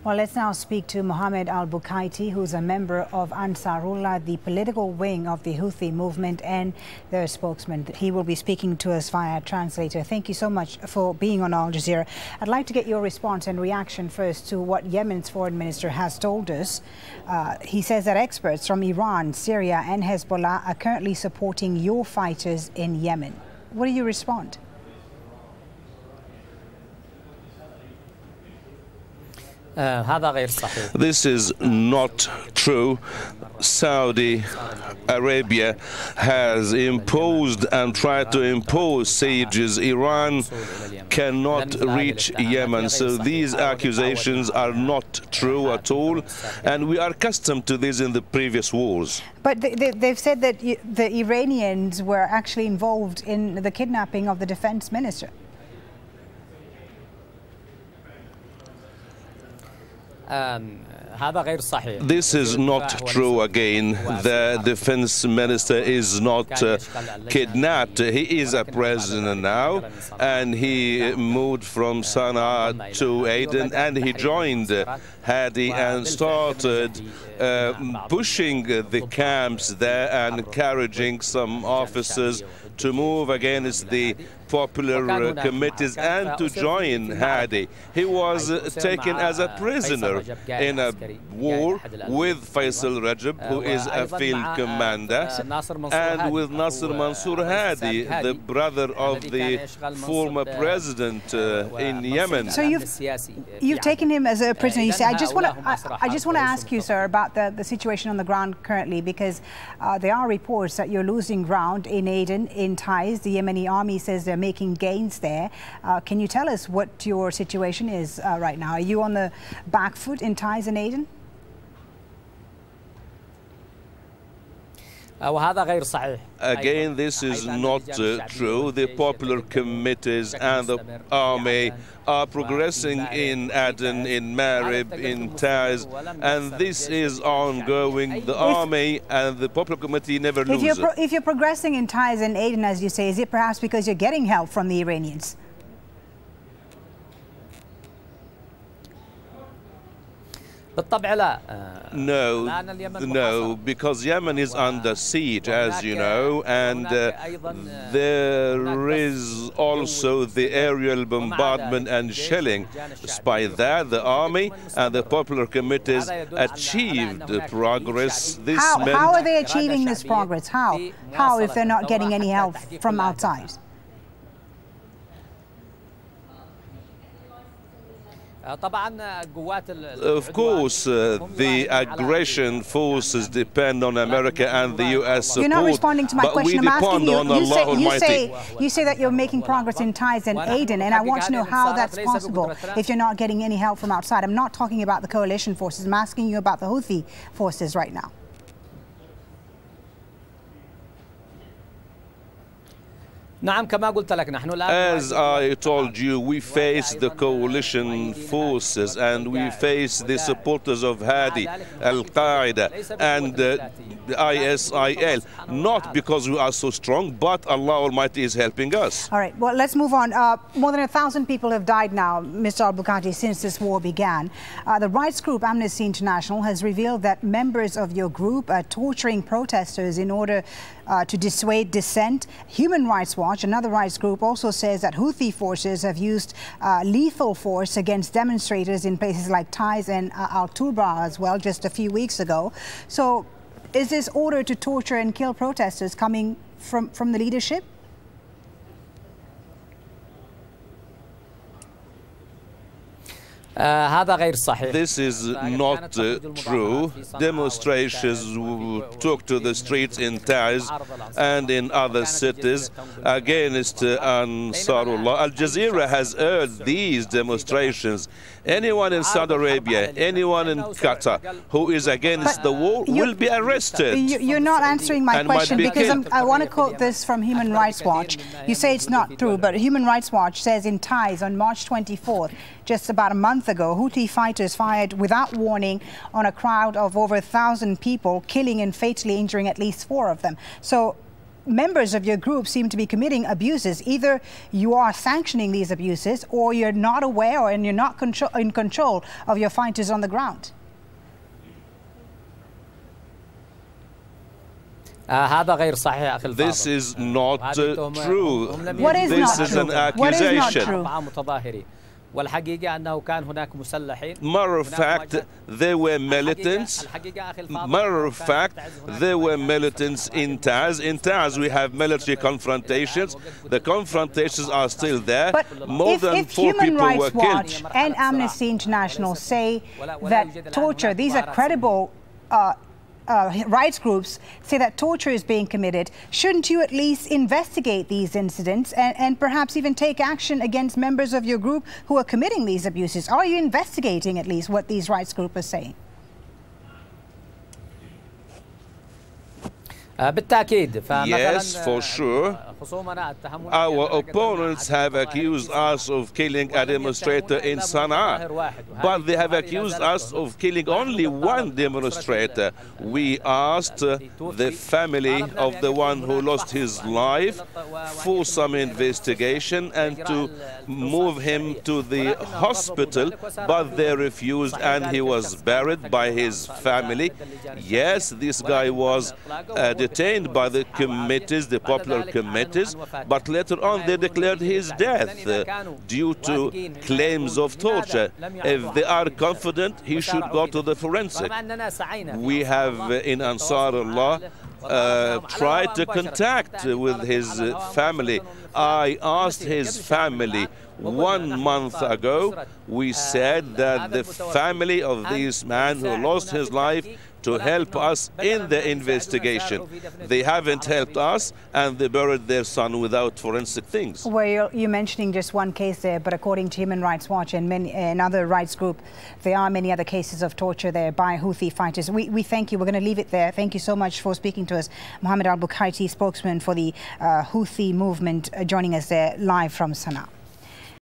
Well, let's now speak to Mohammed Al-Bukhaiti, who's a member of Ansarullah, the political wing of the Houthi movement, and their spokesman. He will be speaking to us via translator. Thank you so much for being on Al Jazeera. I'd like to get your response and reaction first to what Yemen's foreign minister has told us. He says that experts from Iran, Syria and Hezbollah are currently supporting your fighters in Yemen. What do you respond? This is not true. Saudi Arabia has imposed and tried to impose sieges. Iran cannot reach Yemen. So these accusations are not true at all. And we are accustomed to this in the previous wars. But they've said that the Iranians were actually involved in the kidnapping of the defense minister. This is not true again. The defense minister is not kidnapped. He is a president now, and he moved from Sana'a to Aden, and he joined Hadi and started pushing the camps there and encouraging some officers to move against the popular committees and to join Hadi. He was taken as a prisoner in a war with Faisal Rajab, who is a field commander, and with Nasser Mansour Hadi, the brother of the former president in Yemen. So you've taken him as a prisoner. You say, I just want to ask you, sir, about the situation on the ground currently, because there are reports that you're losing ground in Aden, in Taiz. The Yemeni army says they're making gains there. Can you tell us what your situation is right now? Are you on the back foot in Taiz and Aden? Again, this is not true. The popular committees and the army are progressing in Aden, in Marib, in Taiz, and this is ongoing. The army and the popular committee never lose. If you're progressing in Taiz and Aden, as you say, is it perhaps because you're getting help from the Iranians? No, because Yemen is under siege, as you know, and there is also the aerial bombardment and shelling. Despite that, the army and the popular committees achieved progress. How are they achieving this progress? How if they're not getting any help from outside? Of course, the aggression forces depend on America and the U.S. support. You're not responding to my question. I'm asking you. You say that you're making progress in Taiz and Aden, and I want to know how that's possible if you're not getting any help from outside. I'm not talking about the coalition forces. I'm asking you about the Houthi forces right now. As I told you, we face the coalition forces and we face the supporters of Hadi, Al-Qaeda and ISIL, not because we are so strong, but Allah Almighty is helping us. All right, well, let's move on. More than 1,000 people have died now, Mr. Al-Bukhaiti, since this war began. The rights group Amnesty International has revealed that members of your group are torturing protesters in order to dissuade dissent. Human Rights Watch, another rights group, also says that Houthi forces have used lethal force against demonstrators in places like Taiz and Al-Turba as well, just a few weeks ago. So is this order to torture and kill protesters coming from the leadership? This is not true. Demonstrations took to the streets in Taiz and in other cities against Ansarullah. Al Jazeera has aired these demonstrations. Anyone in Saudi Arabia, anyone in Qatar who is against the war will be arrested. You're not answering my question, because I want to quote this from Human Rights Watch. You say it's not true, but Human Rights Watch says in Taiz on March 24th, just about a month ago, Houthi fighters fired without warning on a crowd of over 1,000 people, killing and fatally injuring at least 4 of them. So members of your group seem to be committing abuses. Either you are sanctioning these abuses, or you're not aware, and you're not in control of your fighters on the ground. This is not true. What is this not is true? an accusation. Matter of fact, there were militants. Matter of fact, there were militants in Taz. In Taz, we have military confrontations. The confrontations are still there. But More than if 4 Human people Rights were Watch killed. and Amnesty International say that torture, these are credible rights groups, say that torture is being committed, shouldn't you at least investigate these incidents and perhaps even take action against members of your group who are committing these abuses? Are you investigating at least what these rights groups are saying? Yes, for sure. Our opponents have accused us of killing a demonstrator in Sana'a, but they have accused us of killing only one demonstrator. We asked the family of the one who lost his life for some investigation and to move him to the hospital, but they refused, and he was buried by his family. Yes, this guy was detained by the committees, the popular committees, but later on they declared his death due to claims of torture. If they are confident, he should go to the forensic. We have in Ansarullah tried to contact with his family. I asked his family 1 month ago. We said that the family of this man who lost his life to help us in the investigation. They haven't helped us, and they buried their son without forensic things. Well, you're mentioning just one case there, but according to Human Rights Watch and another rights group, there are many other cases of torture there by Houthi fighters. We thank you. We're going to leave it there. Thank you so much for speaking to us. Mohammed Al-Bukhaiti, spokesman for the Houthi movement, joining us there live from Sana'a.